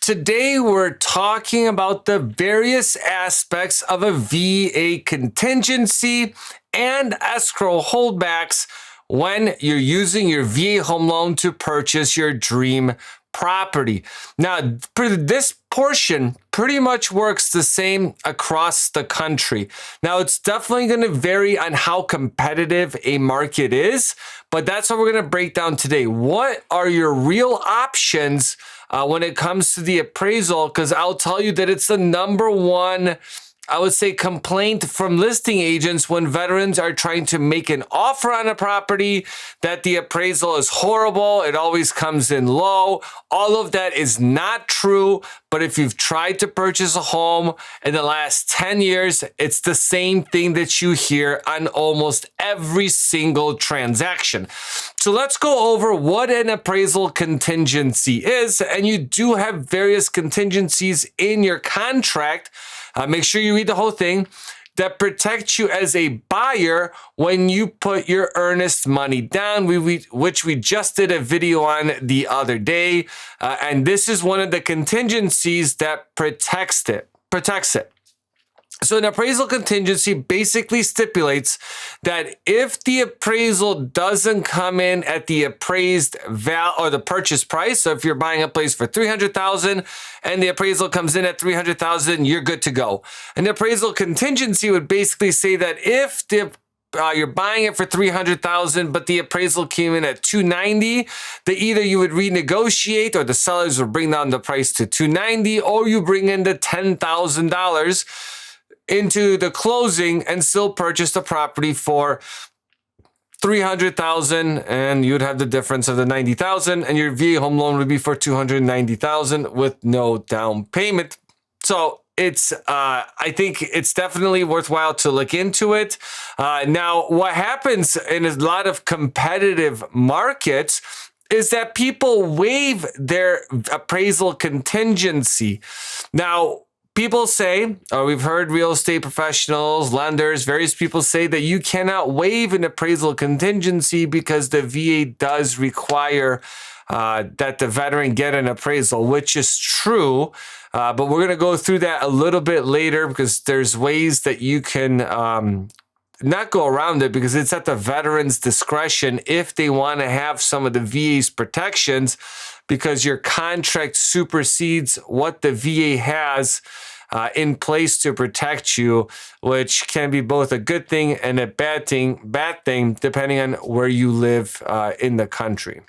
Today we're talking about the various aspects of a VA contingency and escrow holdbacks when you're using your VA home loan to purchase your dream property. Now, for this portion pretty much works the same across the country. Now, it's definitely going to vary on how competitive a market is, but that's what we're going to break down today. What are your real options when it comes to the appraisal? Because I'll tell you that it's the number one, I would say, complaint from listing agents when veterans are trying to make an offer on a property, that the appraisal is horrible. It always comes in low. All of that is not true. But if you've tried to purchase a home in the last 10 years, it's the same thing that you hear on almost every single transaction. So let's go over what an appraisal contingency is. And you do have various contingencies in your contract. Make sure you read the whole thing that protects you as a buyer when you put your earnest money down, which we just did a video on the other day. And this is one of the contingencies that protects it. So an appraisal contingency basically stipulates that if the appraisal doesn't come in at the appraised value or the purchase price, so if you're buying a place for $300,000 and the appraisal comes in at $300,000, you're good to go. An appraisal contingency would basically say that if you're buying it for $300,000, but the appraisal came in at $290,000, that either you would renegotiate or the sellers would bring down the price to $290,000, or you bring in the $10,000 into the closing and still purchase the property for $300,000, and you'd have the difference of the $90,000, and your VA home loan would be for $290,000 with no down payment. So it's, I think it's definitely worthwhile to look into it. Now, what happens in a lot of competitive markets is that people waive their appraisal contingency. Now, people say, or we've heard real estate professionals, lenders, various people say that you cannot waive an appraisal contingency because the VA does require that the veteran get an appraisal, which is true. But we're going to go through that a little bit later because there's ways that you can not go around it, because it's at the veteran's discretion if they want to have some of the VA's protections, because your contract supersedes what the VA has in place to protect you, which can be both a good thing and a bad thing, depending on where you live in the country.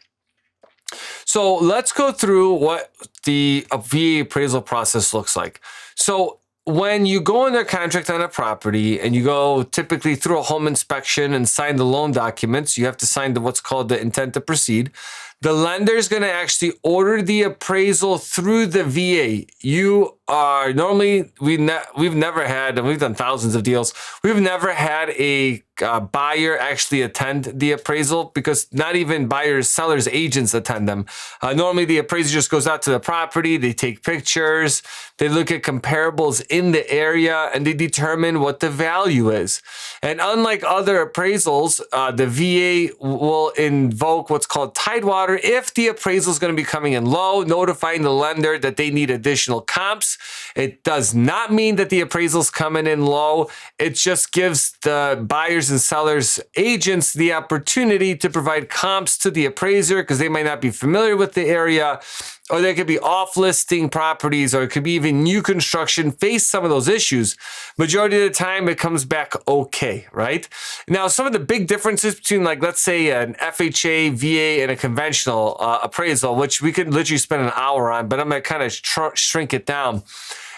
So let's go through what the VA appraisal process looks like. So when you go under contract on a property and you go typically through a home inspection and sign the loan documents, you have to sign what's called the intent to proceed. The lender is going to actually order the appraisal through the VA. You are normally, we've never had, and we've done thousands of deals, we've never had a buyer actually attend the appraisal, because not even buyers, sellers, agents attend them. Normally the appraiser just goes out to the property, they take pictures, they look at comparables in the area, and they determine what the value is. And unlike other appraisals, the VA will invoke what's called Tidewater if the appraisal is going to be coming in low, notifying the lender that they need additional comps. It does not mean that the appraisal is coming in low. It just gives the buyers and sellers agents the opportunity to provide comps to the appraiser, because they might not be familiar with the area, or there could be off-listing properties, or it could be even new construction face some of those issues. Majority of the time, it comes back okay, right? Now, some of the big differences between, like, let's say an FHA, VA, and a conventional appraisal, which we could literally spend an hour on, but I'm going to kind of shrink it down,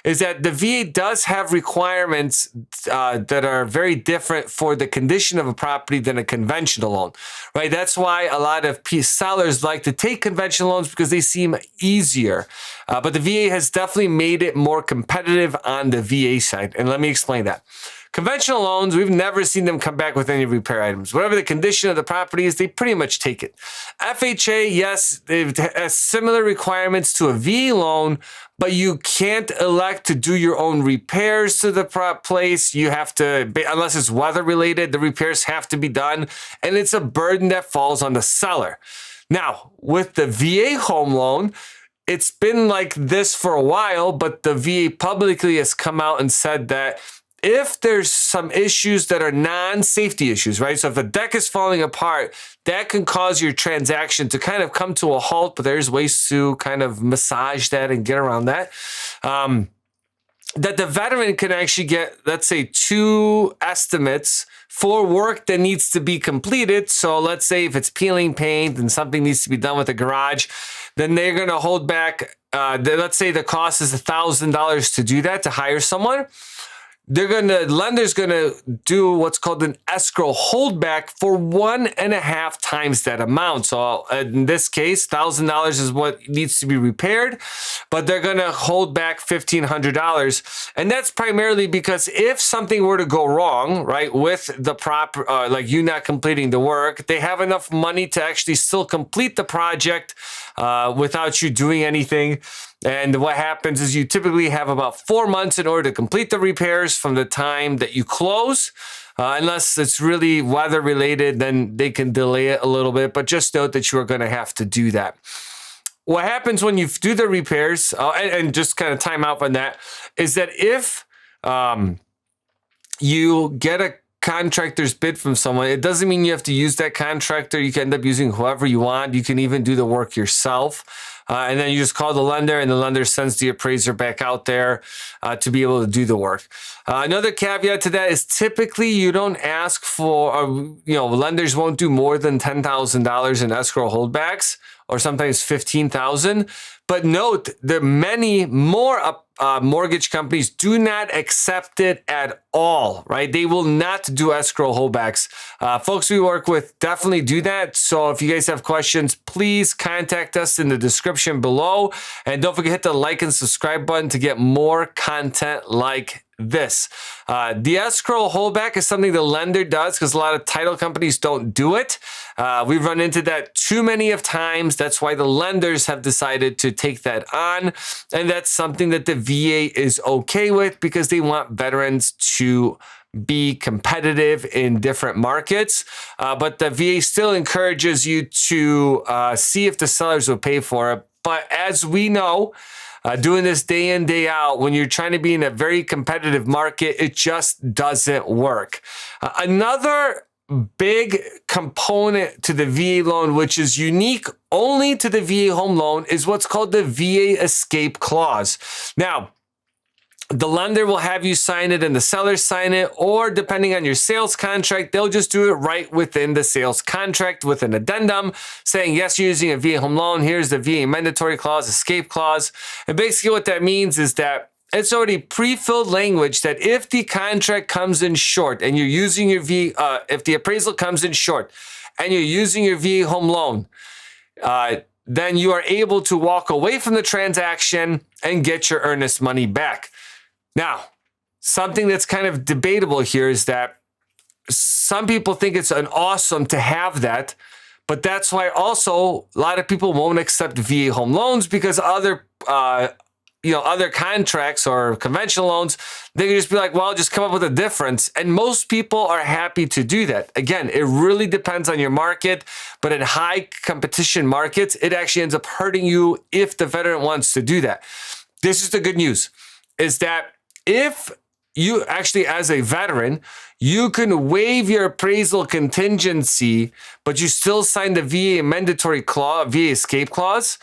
is that the VA does have requirements that are very different for the condition of a property than a conventional loan, right? That's why a lot of sellers like to take conventional loans, because they seem easier. But the VA has definitely made it more competitive on the VA side. And let me explain that. Conventional loans, we've never seen them come back with any repair items. Whatever the condition of the property is, they pretty much take it. FHA, yes, it has similar requirements to a VA loan, but you can't elect to do your own repairs to the place. You have to, unless it's weather related, the repairs have to be done, and it's a burden that falls on the seller. Now, with the VA home loan, it's been like this for a while, but the VA publicly has come out and said that if there's some issues that are non-safety issues, right? So if a deck is falling apart, that can cause your transaction to kind of come to a halt, but there's ways to kind of massage that and get around that. That the veteran can actually get, let's say, 2 estimates for work that needs to be completed. So let's say if it's peeling paint and something needs to be done with the garage, then they're going to hold back. Let's say the cost is $1,000 to do that, to hire someone. Lender's gonna do what's called an escrow holdback for 1.5 times that amount. So in this case, $1,000 is what needs to be repaired, but they're gonna hold back $1,500, and that's primarily because if something were to go wrong, right, with the like you not completing the work, they have enough money to actually still complete the project without you doing anything. And what happens is you typically have about 4 months in order to complete the repairs from the time that you close. Unless it's really weather related, then they can delay it a little bit, but just note that you are going to have to do that. What happens when you do the repairs, and just kind of time out on that, is that if you get a contractor's bid from someone, it doesn't mean you have to use that contractor. You can end up using whoever you want. You can even do the work yourself. And then you just call the lender, and the lender sends the appraiser back out there to be able to do the work. Another caveat to that is typically you don't ask for, lenders won't do more than $10,000 in escrow holdbacks, or sometimes $15,000. But note that many more mortgage companies do not accept it at all, right? They will not do escrow holdbacks. Folks we work with definitely do that. So if you guys have questions, please contact us in the description below. And don't forget to hit the like and subscribe button to get more content like this. The escrow holdback is something the lender does because a lot of title companies don't do it. We've run into that too many of times. That's why the lenders have decided to take that on. And that's something that the VA is okay with because they want veterans to be competitive in different markets. But the VA still encourages you to see if the sellers will pay for it. But as we know, doing this day in, day out, when you're trying to be in a very competitive market, it just doesn't work. Another big component to the VA loan, which is unique only to the VA home loan, is what's called the VA escape clause. Now, the lender will have you sign it and the seller sign it, or depending on your sales contract, they'll just do it right within the sales contract with an addendum saying, yes, you're using a VA home loan. Here's the VA mandatory clause, escape clause. And basically what that means is that it's already pre-filled language that if the contract comes in short and you're using your VA, if the appraisal comes in short and you're using your VA home loan, then you are able to walk away from the transaction and get your earnest money back. Now, something that's kind of debatable here is that some people think it's an awesome to have that, but that's why also a lot of people won't accept VA home loans because other contracts or conventional loans, they can just be like, well, just come up with a difference. And most people are happy to do that. Again, it really depends on your market, but in high competition markets, it actually ends up hurting you if the veteran wants to do that. This is the good news, is that if you actually, as a veteran, you can waive your appraisal contingency, but you still sign the VA mandatory clause, VA escape clause,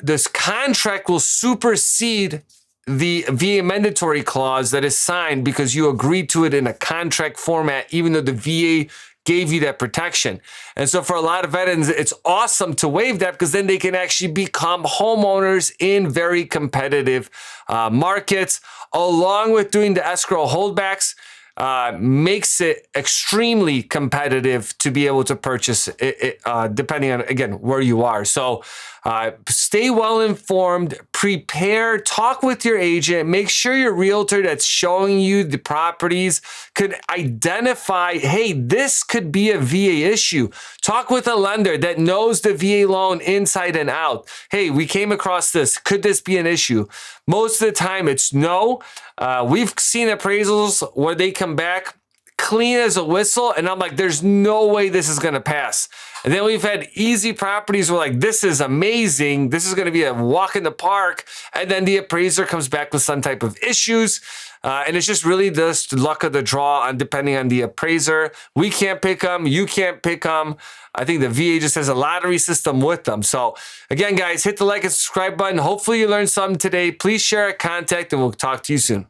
this contract will supersede the VA mandatory clause that is signed because you agreed to it in a contract format, even though the VA gave you that protection. And so for a lot of veterans, it's awesome to waive that because then they can actually become homeowners in very competitive markets, along with doing the escrow holdbacks. Makes it extremely competitive to be able to purchase it, depending on, again, where you are. So stay well informed, prepare, talk with your agent, make sure your realtor that's showing you the properties could identify, hey, this could be a VA issue. Talk with a lender that knows the VA loan inside and out. Hey, we came across this. Could this be an issue? Most of the time it's no. We've seen appraisals where they come back clean as a whistle, and I'm like, there's no way this is going to pass. And then we've had easy properties where like, this is amazing. This is going to be a walk in the park. And then the appraiser comes back with some type of issues. And it's just really the luck of the draw on depending on the appraiser. We can't pick them. You can't pick them. I think the VA just has a lottery system with them. So again, guys, hit the like and subscribe button. Hopefully you learned something today. Please share our contact and we'll talk to you soon.